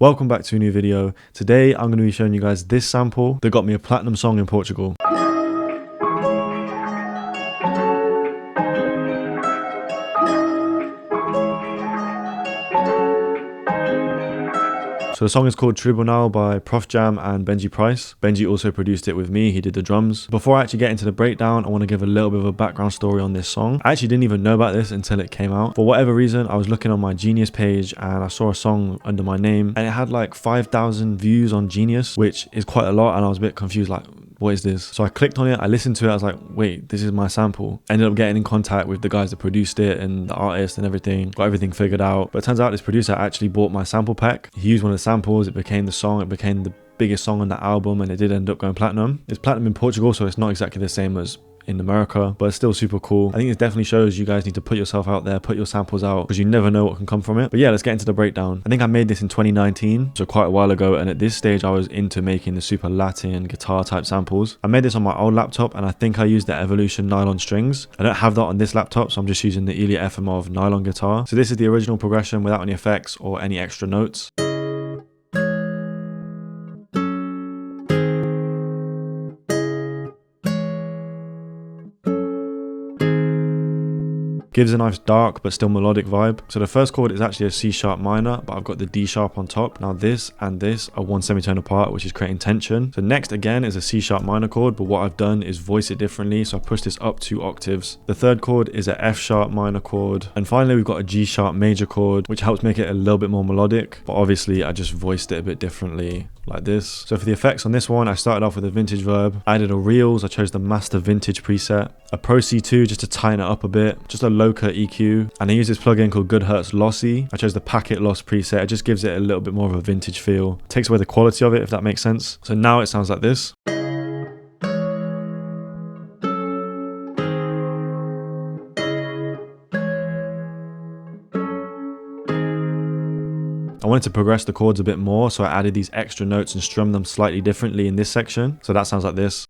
Welcome back to a new video. Today I'm going to be showing you guys this sample that got me a platinum song in Portugal. So the song is called Tribunal by Profjam and Benji. Benji also produced it with me, he did the drums. Before I actually get into the breakdown, I want to give a little bit of a background story on this song. I actually didn't even know about this until it came out. For whatever reason, I was looking on my Genius page and I saw a song under my name and it had like 5,000 views on Genius, which is quite a lot, and I was a bit confused, like, what is this? So I clicked on it, I listened to it, I was like, wait, this is my sample. Ended up getting in contact with the guys that produced it and the artist and everything, got everything figured out. But it turns out this producer actually bought my sample pack. He used one of the samples, it became the song, it became the biggest song on the album, and it did end up going platinum. It's platinum in Portugal, so it's not exactly the same as in America, but it's still super cool. I think it definitely shows you guys need to put yourself out there, put your samples out, because you never know what can come from it. But yeah, let's get into the breakdown. I think I made this in 2019, so quite a while ago, and at this stage I was into making the super Latin guitar type samples. I made this on my old laptop and I think I used the Evolution nylon strings. I don't have that on this laptop, so I'm just using the Elia FMov nylon guitar. So this is the original progression without any effects or any extra notes. Gives a nice dark but still melodic vibe. So the first chord is actually a C sharp minor, but I've got the D sharp on top. Now this and this are one semitone apart, which is creating tension. So next again is a C sharp minor chord, but what I've done is voice it differently. So I pushed this up 2 octaves. The third chord is a F sharp minor chord. And finally we've got a G sharp major chord, which helps make it a little bit more melodic. But obviously I just voiced it a bit differently, like this. So for the effects on this one, I started off with a vintage verb. I added a reels, I chose the master vintage preset. A Pro C2 just to tighten it up a bit. Just a low cut EQ. And I use this plugin called Good Hertz Lossy. I chose the packet loss preset. It just gives it a little bit more of a vintage feel. Takes away the quality of it, if that makes sense. So now it sounds like this. I wanted to progress the chords a bit more, so I added these extra notes and strummed them slightly differently in this section. So that sounds like this.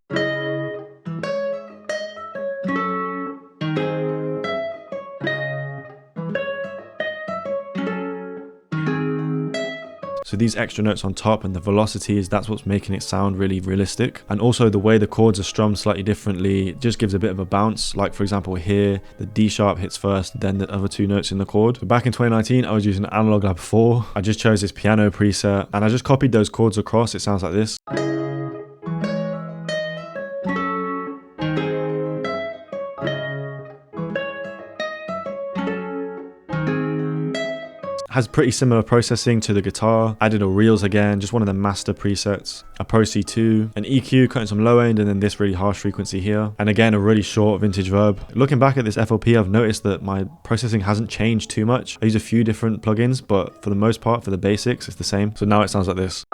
So these extra notes on top and the velocities, that's what's making it sound really realistic. And also the way the chords are strummed slightly differently just gives a bit of a bounce. Like for example here, the D sharp hits first, then the other 2 notes in the chord. So back in 2019, I was using Analog Lab 4. I just chose this piano preset and I just copied those chords across. It sounds like this. Has pretty similar processing to the guitar. Added a reels again, just one of the master presets. A Pro C2, an EQ cutting some low end, and then this really harsh frequency here. And again, a really short vintage verb. Looking back at this FLP, I've noticed that my processing hasn't changed too much. I use a few different plugins, but for the most part, for the basics, it's the same. So now it sounds like this.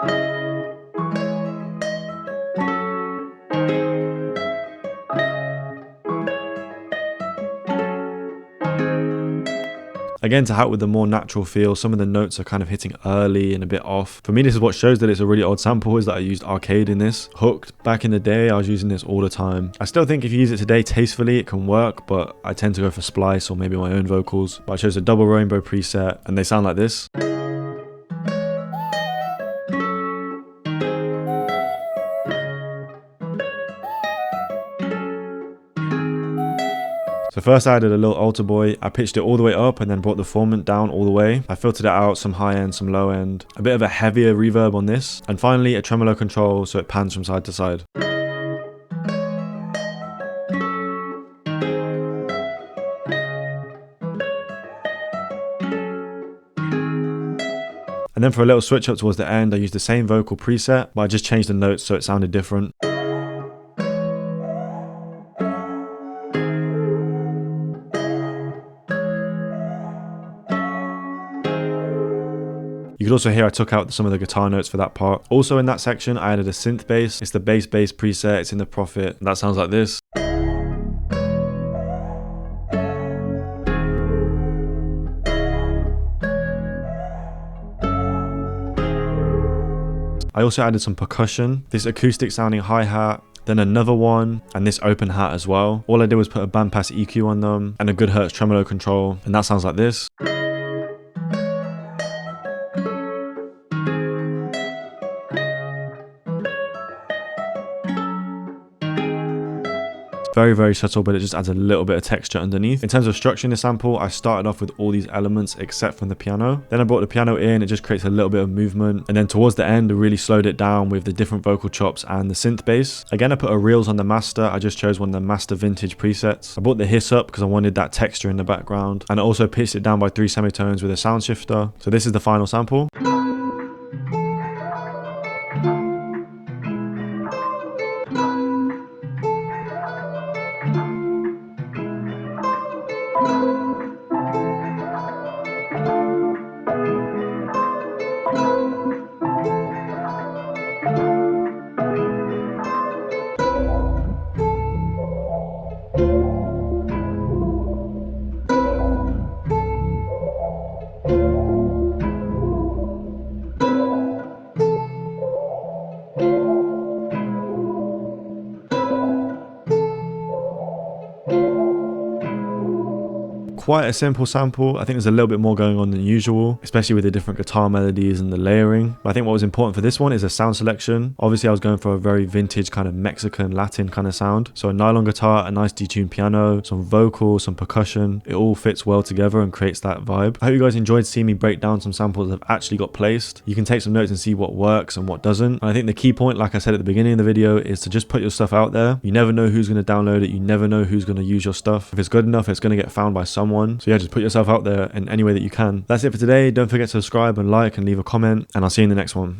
Again, to help with the more natural feel, some of the notes are kind of hitting early and a bit off. For me, this is what shows that it's a really old sample, is that I used arcade in this. Hooked, back in the day, I was using this all the time. I still think if you use it today tastefully, it can work, but I tend to go for splice or maybe my own vocals. But I chose a double rainbow preset and they sound like this. So first I added a little altar boy, I pitched it all the way up and then brought the formant down all the way. I filtered it out, some high end, some low end, a bit of a heavier reverb on this, and finally a tremolo control so it pans from side to side. And then for a little switch up towards the end, I used the same vocal preset, but I just changed the notes so it sounded different. You could also hear I took out some of the guitar notes for that part. Also in that section, I added a synth bass. It's the bass preset, it's in the Prophet. That sounds like this. I also added some percussion, this acoustic sounding hi-hat, then another one, and this open hat as well. All I did was put a bandpass EQ on them and a good Hertz tremolo control, and that sounds like this. Very, very subtle, but it just adds a little bit of texture underneath. In terms of structuring the sample, I started off with all these elements except from the piano. Then I brought the piano in, it just creates a little bit of movement. And then towards the end, I really slowed it down with the different vocal chops and the synth bass. Again, I put a reels on the master. I just chose one of the master vintage presets. I brought the hiss up because I wanted that texture in the background. And I also pitched it down by 3 semitones with a sound shifter. So this is the final sample. Quite a simple sample. I think there's a little bit more going on than usual, especially with the different guitar melodies and the layering. But I think what was important for this one is a sound selection. Obviously I was going for a very vintage kind of Mexican Latin kind of sound. So a nylon guitar, a nice detuned piano, some vocals, some percussion. It all fits well together and creates that vibe. I hope you guys enjoyed seeing me break down some samples that have actually got placed. You can take some notes and see what works and what doesn't. And I think the key point, like I said at the beginning of the video, is to just put your stuff out there. You never know who's going to download it. You never know who's going to use your stuff. If it's good enough, it's going to get found by someone. So yeah, just put yourself out there in any way that you can. That's it for today. Don't forget to subscribe and like and leave a comment, and I'll see you in the next one.